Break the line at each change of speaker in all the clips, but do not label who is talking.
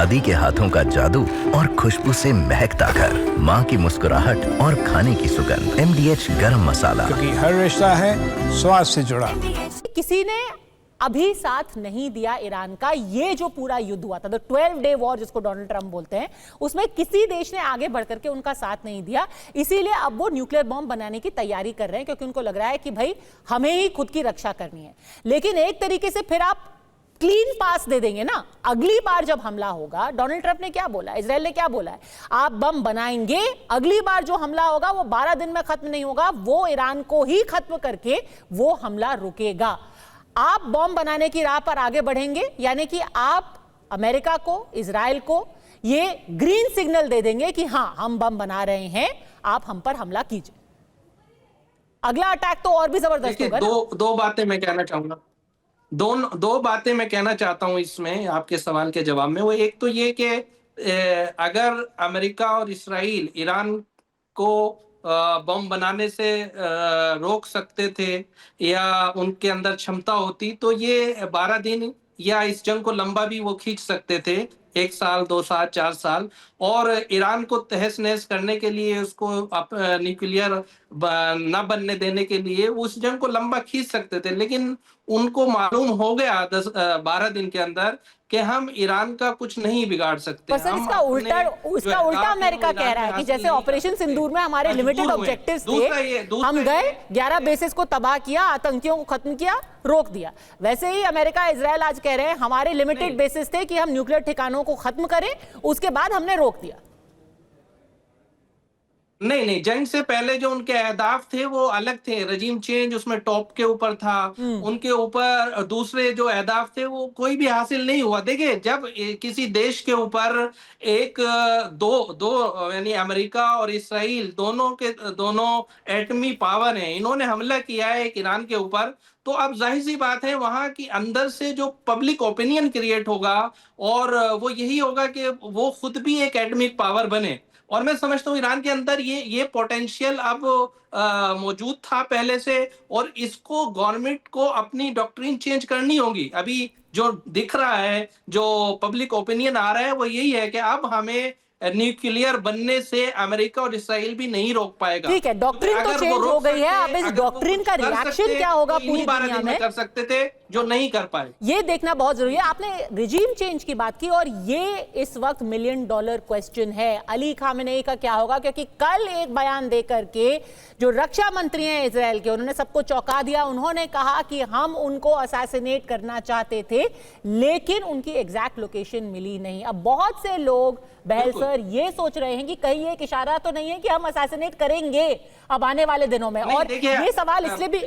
दादी के हाथों का जादू और खुशबू से महकता घर, माँ की मुस्कुराहट और खाने की सुगंध। MDH गरम मसाला,
क्योंकि हर रिश्ता है स्वाद से जुड़ा।
किसी ने अभी साथ नहीं दिया ईरान का। ये जो पूरा युद्ध हुआ था, द 12 डे वॉर जिसको डोनाल्ड ट्रंप बोलते हैं, उसमें किसी देश ने आगे बढ़ करके उनका साथ नहीं दिया। इसीलिए अब वो न्यूक्लियर बॉम्ब बनाने की तैयारी कर रहे हैं, क्योंकि उनको लग रहा है कि भाई हमें ही खुद की रक्षा करनी है। लेकिन एक तरीके से फिर आप क्लीन पास दे देंगे ना। अगली बार जब हमला होगा, डोनाल्ड ट्रंप ने क्या बोला, इजराइल ने क्या बोला है, आप बम बनाएंगे, अगली बार जो हमला होगा वो 12 दिन में खत्म नहीं होगा, वो ईरान को ही खत्म करके वो हमला रुकेगा। आप बॉम्ब बनाने की राह पर आगे बढ़ेंगे, यानी कि आप अमेरिका को, इजराइल को ये ग्रीन सिग्नल दे देंगे कि हां हम बम बना रहे हैं, आप हम पर हमला कीजिए। अगला अटैक तो और भी जबरदस्त होगा।
दो बातें मैं कहना चाहूंगा। दो बातें मैं कहना चाहता हूं इसमें आपके सवाल के जवाब में। वो एक तो ये कि अगर अमेरिका और इस्राइल ईरान को बम बनाने से रोक सकते थे या उनके अंदर क्षमता होती, तो ये 12 दिन या इस जंग को लंबा भी वो खींच सकते थे, 1 साल, 2 साल, 4 साल। और ईरान को तहस नहस करने के लिए, उसको न्यूक्लियर न बनने देने के लिए उस जंग को लंबा खींच सकते थे। लेकिन उनको मालूम हो गया 12 दिन के अंदर कि हम ईरान का कुछ नहीं बिगाड़ सकते।
पर सर इसका उल्टा अमेरिका कह रहा है कि जैसे ऑपरेशन सिंदूर में हमारे लिमिटेड ऑब्जेक्टिव्स थे, हम गए 11 बेसिस को तबाह किया, आतंकियों को खत्म किया, रोक दिया। वैसे ही अमेरिका, इजराइल आज कह रहे हैं हमारे लिमिटेड बेसिस थे कि हम न्यूक्लियर ठिकानों को खत्म करें, उसके बाद हमने रोक दिया।
नहीं, जंग से पहले जो उनके अहदाफ थे वो अलग थे। रजीम चेंज उसमें टॉप के ऊपर था, उनके ऊपर दूसरे जो अहदाफ थे वो कोई भी हासिल नहीं हुआ। देखिए, जब किसी देश के ऊपर एक दो यानी अमेरिका और इसराइल दोनों एटमी पावर हैं, इन्होंने हमला किया है एक ईरान के ऊपर, तो अब जाहिर सी बात है वहां की अंदर से जो पब्लिक ओपिनियन क्रिएट होगा और वो यही होगा कि वो खुद भी एक एटमिक पावर बने। और मैं समझता हूँ ईरान के अंदर ये पोटेंशियल अब मौजूद था पहले से, और इसको गवर्नमेंट को अपनी डॉक्ट्रिन चेंज करनी होगी। अभी जो दिख रहा है, जो पब्लिक ओपिनियन आ रहा है, वो यही है कि अब हमें न्यूक्लियर बनने से अमेरिका और इसराइल भी नहीं रोक पाएगा।
ठीक है, डॉक्ट्रिन तो चेंज हो गई है, अब इस डॉक्ट्रिन का रिएक्शन क्या होगा पूरी दुनिया में
कर सकते थे जो नहीं कर पाए,
ये देखना बहुत जरूरी है। आपने रिजीम चेंज की बात की और ये इस वक्त $1 मिलियन क्वेश्चन है, अली खामेनेई का क्या होगा? क्योंकि कल एक बयान देकर के जो रक्षा मंत्री हैं इजराइल के, उन्होंने सबको चौंका दिया। उन्होंने कहा कि हम उनको असैसिनेट करना चाहते थे, लेकिन उनकी एग्जैक्ट लोकेशन मिली नहीं। अब बहुत से लोग बहल सर ये सोच रहे हैं कि कहीं एक इशारा तो नहीं है कि हम असैसिनेट करेंगे अब आने वाले दिनों में। और ये सवाल इसलिए भी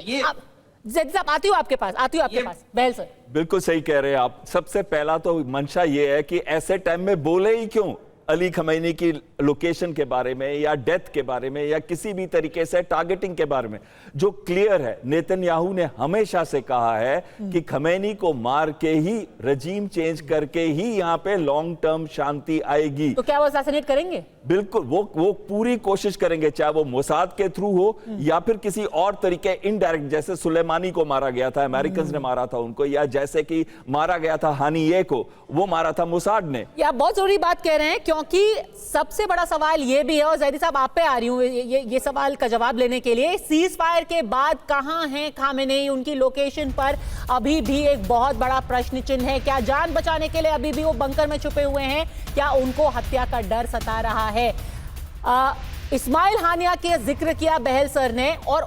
जैदी साहब, आती हूँ आपके पास बहल सर।
बिल्कुल सही कह रहे हैं आप। सबसे पहला तो मंशा ये है कि ऐसे टाइम में बोले ही क्यों अली खमैनी की लोकेशन के बारे में या डेथ के बारे में या किसी भी तरीके से टारगेटिंग के बारे में, जो क्लियर है। नेतन्याहू ने हमेशा से कहा है कि खमैनी को मार के ही, रजीम चेंज करके ही यहाँ पे लॉन्ग टर्म शांति आएगी।
तो क्या वो असैसिनेट करेंगे?
बिल्कुल, वो पूरी कोशिश करेंगे, चाहे वो मोसाद के थ्रू हो या फिर किसी और तरीके इनडायरेक्ट, जैसे सुलेमानी को मारा गया था, अमेरिकन ने मारा था उनको, या जैसे कि मारा गया था हानिये को, वो मारा था मोसाद ने।
या बहुत जरूरी बात कह रहे हैं, क्योंकि सबसे बड़ा सवाल ये भी है, और जैदी साहब आप पे आ रही हूं ये सवाल का जवाब लेने के लिए, सीज फायर के बाद कहां हैं खामेनेई? उनकी लोकेशन पर अभी भी एक बहुत बड़ा प्रश्न चिन्ह है। क्या जान बचाने के लिए अभी भी वो बंकर में छुपे हुए हैं? क्या उनको हत्या का डर सता रहा है? इस्माइल हानिया के जिक्र किया बहल सर ने, और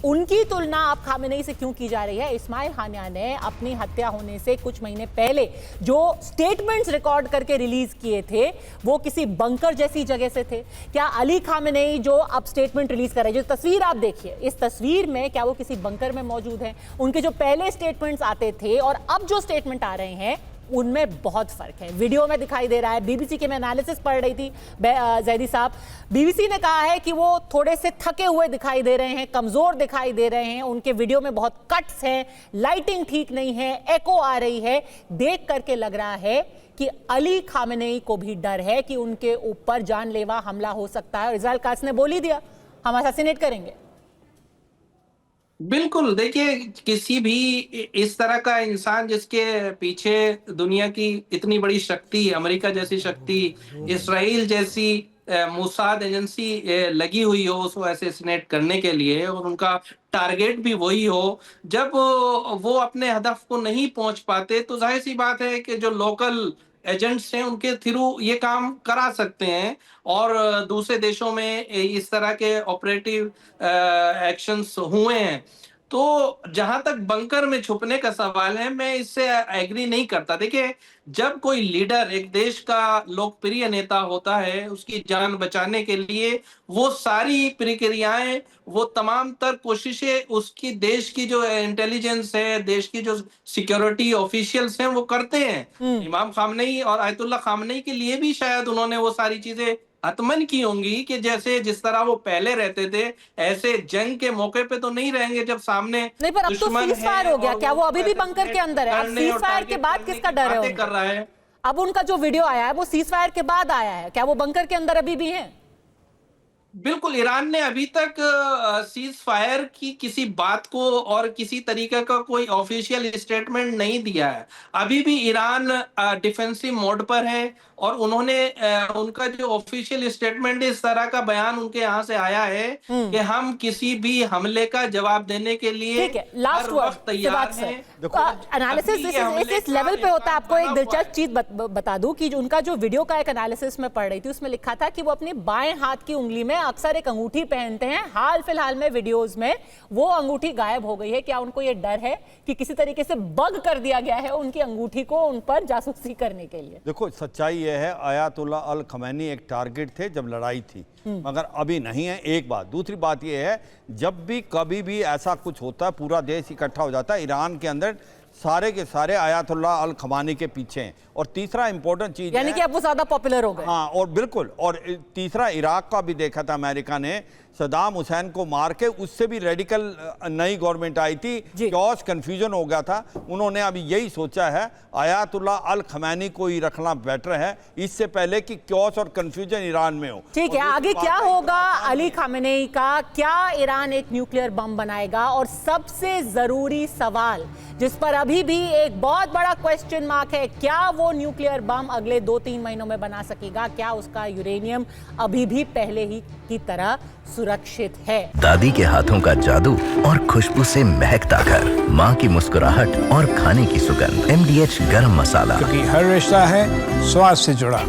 उनकी तुलना आप खामेनेई से क्यों की जा रही है? इस्माइल हानिया ने अपनी हत्या होने से कुछ महीने पहले जो स्टेटमेंट्स रिकॉर्ड करके रिलीज किए थे, वो किसी बंकर जैसी जगह से थे। क्या अली खामेनेई जो अब स्टेटमेंट रिलीज कर रहे हैं, जो तस्वीर आप देखिए, इस तस्वीर में क्या वो किसी बंकर में मौजूद हैं? उनके जो पहले स्टेटमेंट्स आते थे और अब जो स्टेटमेंट आ रहे हैं, उनमें बहुत फर्क है। वीडियो में दिखाई दे रहा है। बीबीसी के मैं एनालिसिस पढ़ रही थी जैदी साहब, बीबीसी ने कहा है कि वो थोड़े से थके हुए दिखाई दे रहे हैं, कमजोर दिखाई दे रहे हैं, उनके वीडियो में बहुत कट्स हैं, लाइटिंग ठीक नहीं है, एको आ रही है। देख करके लग रहा है कि अली खामेनेई को भी डर है कि उनके ऊपर जानलेवा हमला हो सकता है। और इजराइल कास ने बोल ही दिया, हम असैसिनेट करेंगे।
बिल्कुल, देखिए किसी भी इस तरह का इंसान जिसके पीछे दुनिया की इतनी बड़ी शक्ति, अमेरिका जैसी शक्ति, इसराइल जैसी मोसाद एजेंसी लगी हुई हो उसको असैसिनेट करने के लिए और उनका टारगेट भी वही हो, जब वो अपने हदफ को नहीं पहुंच पाते तो ज़ाहिर-सी बात है कि जो लोकल एजेंट्स हैं उनके थ्रू ये काम करा सकते हैं और दूसरे देशों में इस तरह के ऑपरेटिव एक्शंस हुए हैं। तो जहां तक बंकर में छुपने का सवाल है, मैं इससे एग्री नहीं करता। देखिए, जब कोई लीडर एक देश का लोकप्रिय नेता होता है, उसकी जान बचाने के लिए वो सारी प्रक्रियाएं, वो तमाम तर कोशिशें उसकी देश की जो इंटेलिजेंस है, देश की जो सिक्योरिटी ऑफिशियल्स हैं, वो करते हैं। इमाम खामनेई और आयतुल्लाह खामनेई के लिए भी शायद उन्होंने वो सारी चीजें हतमन की होंगी कि जैसे जिस तरह वो पहले रहते थे, ऐसे जंग के मौके पे तो नहीं रहेंगे जब सामने
नहीं, पर अब तो
दुश्मन
सीज फायर
है
हो गया,
और
क्या वो अभी भी
ऐसे
बंकर के अंदर है? अब
करने
सीज
और
फायर के
टारगेट
बाद
करने
किसका
की
डर है
बातें
उनको?
कर रहा है।
अब उनका जो वीडियो आया है वो सीज फायर के बाद आया है, क्या वो बंकर के अंदर अभी भी है?
बिल्कुल, ईरान ने अभी तक सीज फायर की किसी बात को और किसी तरीके का कोई ऑफिशियल स्टेटमेंट नहीं दिया है। अभी भी ईरान डिफेंसिव मोड पर है और उन्होंने उनका जो ऑफिशियल स्टेटमेंट इस तरह का बयान उनके यहाँ से आया है कि हम किसी भी हमले का जवाब देने के लिए
ठीक है, लास्ट
हर
वर्ड
वक्त तैयार हैं।
एनालिसिस
अभी ये हमले
इस
का
लेवल पे होता है। आपको एक
बना हुआ
दिलचस्प
है।
चीज बता दूं कि जो उनका जो वीडियो का एक एनालिसिस में पढ़ रही थी, उसमें लिखा था कि वो अपनी बाएं हाथ की उंगली में अक्सर एक अंगूठी पहनते हैं। हाल फिलहाल में वीडियोस में वो अंगूठी गायब हो गई है। क्या उनको ये डर है कि किसी तरीके से बग कर दिया गया है उनकी अंगूठी को उन पर जासूसी करने के लिए?
देखो, सच्चाई यह है, आयतुल्लाह अल खमैनी एक टारगेट थे जब लड़ाई थी, मगर अभी नहीं है। एक बात। दूसरी बात यह है, जब भी कभी भी ऐसा कुछ होता है, पूरा देश इकट्ठा हो जाता है। ईरान के अंदर सारे के सारे आयतुल्लाह अल खमैनी के पीछे हैं। और तीसरा इंपॉर्टेंट चीज
यानी कि अब वो ज्यादा पॉपुलर हो गए।
हाँ, और बिल्कुल। और तीसरा, इराक का भी देखा था अमेरिका ने, सदाम हुसैन को मार के उससे भी रेडिकल नई गवर्नमेंट आई थी, कॉस कंफ्यूजन हो गया था। उन्होंने अभी यही सोचा है आयतुल्लाह अल खमैनी को ही रखना बेटर है, इससे पहले कि कॉस और कंफ्यूजन ईरान में हो।
ठीक है, आगे क्या होगा अली खामेनेई का? क्या ईरान एक न्यूक्लियर बम बनाएगा? और सबसे जरूरी सवाल जिस पर अभी भी एक बहुत बड़ा क्वेश्चन मार्क है, क्या वो न्यूक्लियर बम अगले 2-3 महीनों में बना सकेगा? क्या उसका यूरेनियम अभी भी पहले ही की तरह सुरक्षित है?
दादी के हाथों का जादू और खुशबू से महकता घर, माँ की मुस्कुराहट और खाने की सुगंध, MDH गरम मसाला।
क्योंकि हर रिश्ता है स्वाद से जुड़ा।